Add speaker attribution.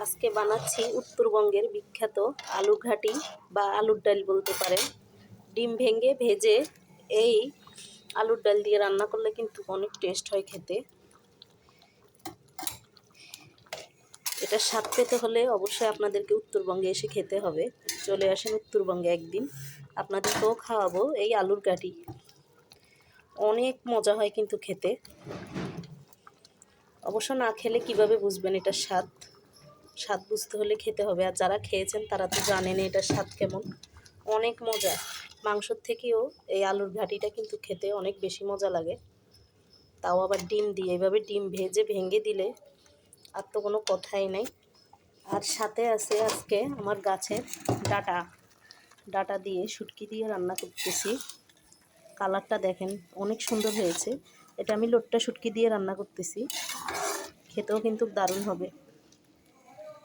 Speaker 1: আজকে বানাচ্ছি উত্তরবঙ্গের বিখ্যাত আলু ঘাটি বা আলুর ডাল বলতে পারেন। ডিম ভেঙে ভেজে এই আলুর ডাল দিয়ে রান্না করলে কিন্তু অনেক টেস্ট হয় খেতে। এটা স্বাদ পেতে হলে অবশ্যই আপনাদেরকে উত্তরবঙ্গে এসে খেতে হবে। চলে আসেন উত্তরবঙ্গে একদিন, আপনাদেরকেও খাওয়াবো এই আলুর ঘাটি। অনেক মজা হয় কিন্তু খেতে। অবশ্য না খেলে কিভাবে বুঝবেন এটার স্বাদ? স্বাদ বুঝতে হলে খেতে হবে। আর যারা খেয়েছেন তারা তো জানেন এটার স্বাদ কেমন। অনেক মজা। মাংসর থেকেও এই আলুর ঘাটিটা কিন্তু খেতে অনেক বেশি মজা লাগে। তাও আবার ডিম দিয়ে, এভাবে ডিম ভেজে ভেঙে দিলে আর তো কোনো কথাই নাই। আর সাথে আছে আজকে আমার গাছের ডাটা দিয়ে শুটকি দিয়ে রান্না করতেছি। কালারটা দেখেন অনেক সুন্দর হয়েছে। এটা আমি লোট্টা শুটকি দিয়ে রান্না করতেছি। খেতেও কিন্তু দারুণ হবে।